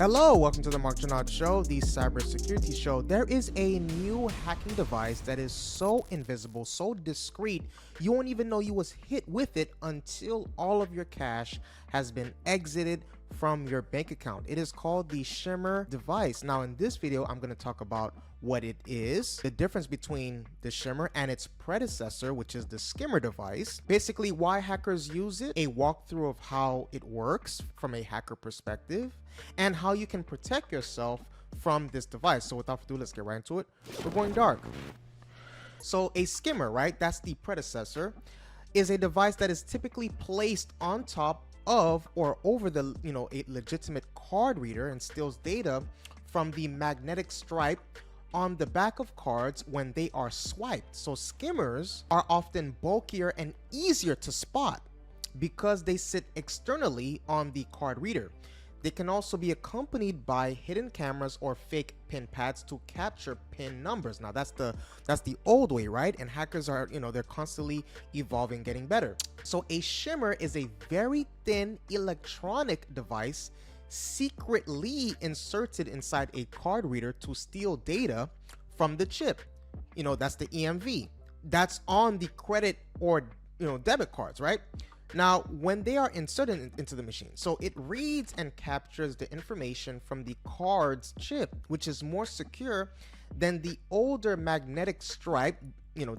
Hello, welcome to the Mark Janard Show, the cybersecurity show. There is a new hacking device that is so invisible, so discreet, you won't even know you was hit with it until all of your cash has been exited from your bank account. It is called the Shimmer device. Now, in this video, I'm going to talk about what it is, the difference between the Shimmer and its predecessor, which is the skimmer device, basically why hackers use it, a walkthrough of how it works from a hacker perspective, and how you can protect yourself from this device. So without further ado, let's get right into it. We're going dark. So a skimmer, right, that's the predecessor, is a device that is typically placed on top of or over the, a legitimate card reader and steals data from the magnetic stripe on the back of cards when they are swiped. So skimmers are often bulkier and easier to spot because they sit externally on the card reader. They can also be accompanied by hidden cameras or fake pin pads to capture pin numbers. Now that's the old way, right? And hackers are, they're constantly evolving, getting better. So a shimmer is a very thin electronic device secretly inserted inside a card reader to steal data from the chip. That's the EMV. That's on the credit or debit cards, right? Now, when they are inserted into the machine, so it reads and captures the information from the card's chip, which is more secure than the older magnetic stripe,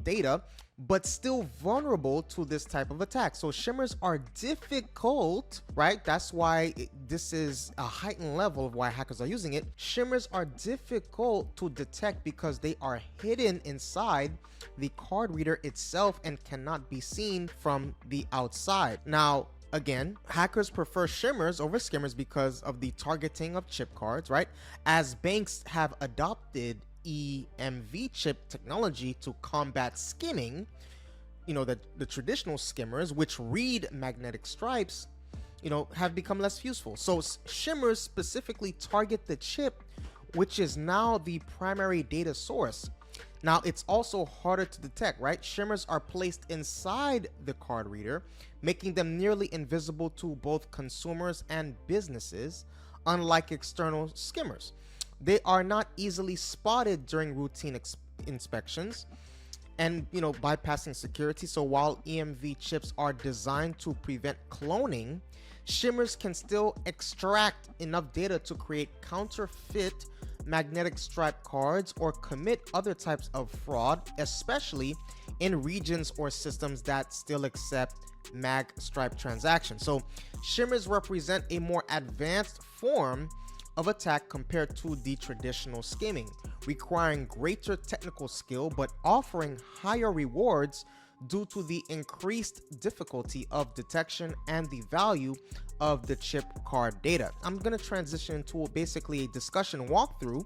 data, but still vulnerable to this type of attack. So shimmers are difficult, right? That's why this is a heightened level of why hackers are using it. Shimmers are difficult to detect because they are hidden inside the card reader itself and cannot be seen from the outside. Now, again, hackers prefer shimmers over skimmers because of the targeting of chip cards, right? As banks have adopted EMV chip technology to combat skimming, the traditional skimmers, which read magnetic stripes, have become less useful. So shimmers specifically target the chip, which is now the primary data source. Now, it's also harder to detect, right? Shimmers are placed inside the card reader, making them nearly invisible to both consumers and businesses, unlike external skimmers. They are not easily spotted during routine inspections and bypassing security. So while EMV chips are designed to prevent cloning, shimmers can still extract enough data to create counterfeit magnetic stripe cards or commit other types of fraud, especially in regions or systems that still accept mag stripe transactions. So shimmers represent a more advanced form of attack compared to the traditional skimming, requiring greater technical skill but offering higher rewards due to the increased difficulty of detection and the value of the chip card data. I'm going to transition into basically a discussion walkthrough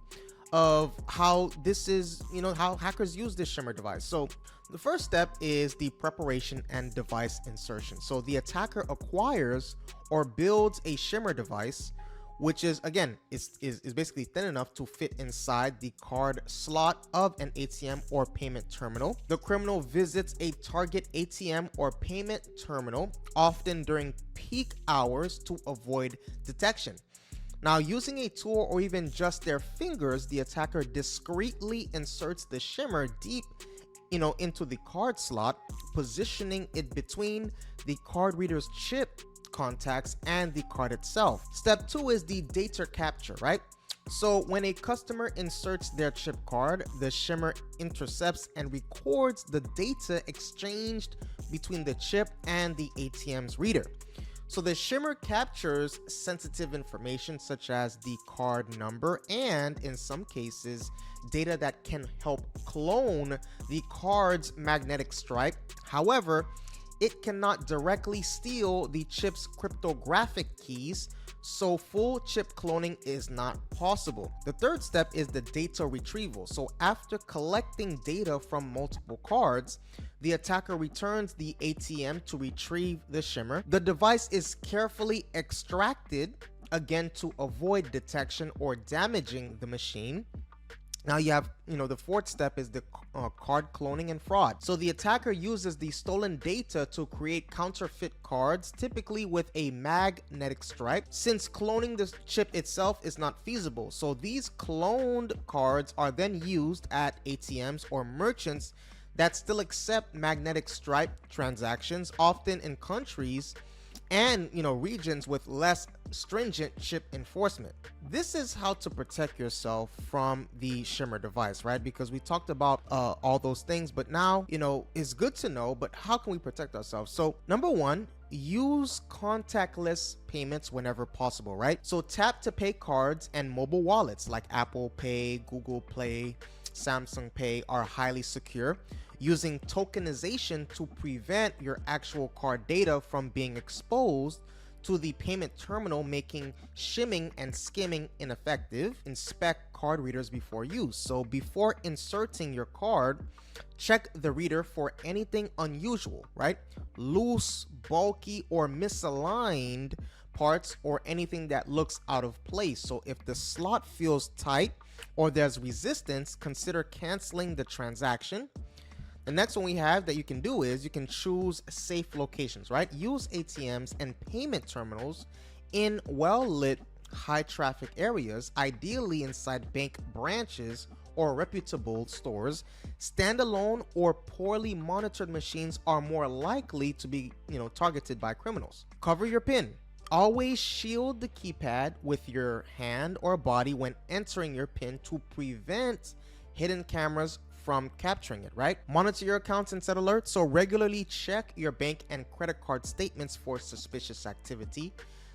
of how this is, how hackers use this shimmer device. So the first step is the preparation and device insertion. So the attacker acquires or builds a shimmer device, which is, again, is basically thin enough to fit inside the card slot of an ATM or payment terminal. The criminal visits a target ATM or payment terminal, often during peak hours, to avoid detection. Now, using a tool or even just their fingers, the attacker discreetly inserts the shimmer deep into the card slot, positioning it between the card reader's chip contacts and the card itself. Step 2 is the data capture, right? So when a customer inserts their chip card, the shimmer intercepts and records the data exchanged between the chip and the ATM's reader. So the shimmer captures sensitive information such as the card number and, in some cases, data that can help clone the card's magnetic stripe. However, it cannot directly steal the chip's cryptographic keys, so full chip cloning is not possible. The third step is the data retrieval. So after collecting data from multiple cards, the attacker returns the ATM to retrieve the shimmer. The device is carefully extracted, again to avoid detection or damaging the machine. Now you have, the fourth step is the card cloning and fraud. So the attacker uses the stolen data to create counterfeit cards, typically with a magnetic stripe, since cloning the chip itself is not feasible. So these cloned cards are then used at ATMs or merchants that still accept magnetic stripe transactions, often in countries and regions with less stringent chip enforcement. This is how to protect yourself from the Shimmer device, right? Because we talked about all those things, but now it's good to know, but how can we protect ourselves? So number one, use contactless payments whenever possible, right? So tap to pay cards and mobile wallets like Apple Pay, Google Play, Samsung Pay are highly secure, using tokenization to prevent your actual card data from being exposed to the payment terminal, making shimming and skimming ineffective. Inspect card readers before use. So before inserting your card, check the reader for anything unusual, right? Loose, bulky, or misaligned parts, or anything that looks out of place. So if the slot feels tight or there's resistance, consider canceling the transaction. The next one we have that you can do is you can choose safe locations, right? Use ATMs and payment terminals in well-lit, high-traffic areas, ideally inside bank branches or reputable stores. Standalone or poorly monitored machines are more likely to be, targeted by criminals. Cover your PIN. Always shield the keypad with your hand or body when entering your PIN to prevent hidden cameras from capturing it, right? Monitor your accounts and set alerts. So regularly check your bank and credit card statements for suspicious activity.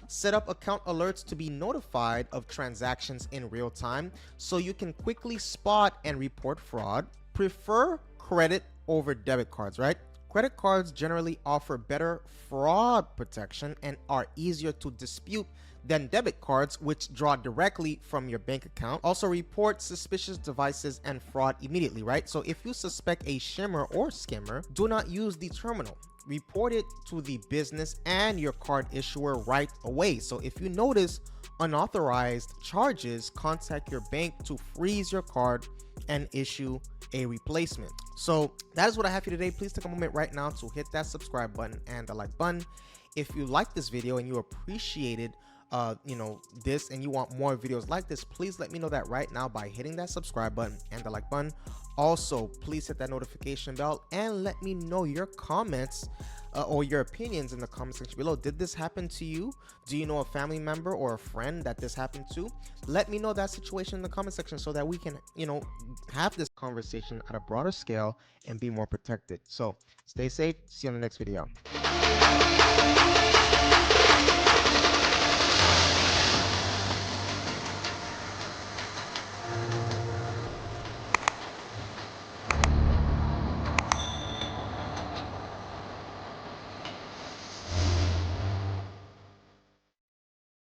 Set up account alerts to be notified of transactions in real time so you can quickly spot and report fraud. Prefer credit over debit cards, right? Credit cards generally offer better fraud protection and are easier to dispute than debit cards, which draw directly from your bank account. Also, report suspicious devices and fraud immediately, right? So if you suspect a shimmer or skimmer, do not use the terminal. Report it to the business and your card issuer right away. So if you notice unauthorized charges, contact your bank to freeze your card and issue a replacement. So that is what I have for you today. Please take a moment right now to hit that subscribe button and the like button. If you like this video and you appreciated this and you want more videos like this, please let me know that right now by hitting that subscribe button and the like button. Also, please hit that notification bell and let me know your comments or your opinions in the comment section below. Did this happen to you? Do you know a family member or a friend that this happened to? Let me know that situation in the comment section so that we can have this conversation at a broader scale and be more protected. So stay safe. See you on the next video.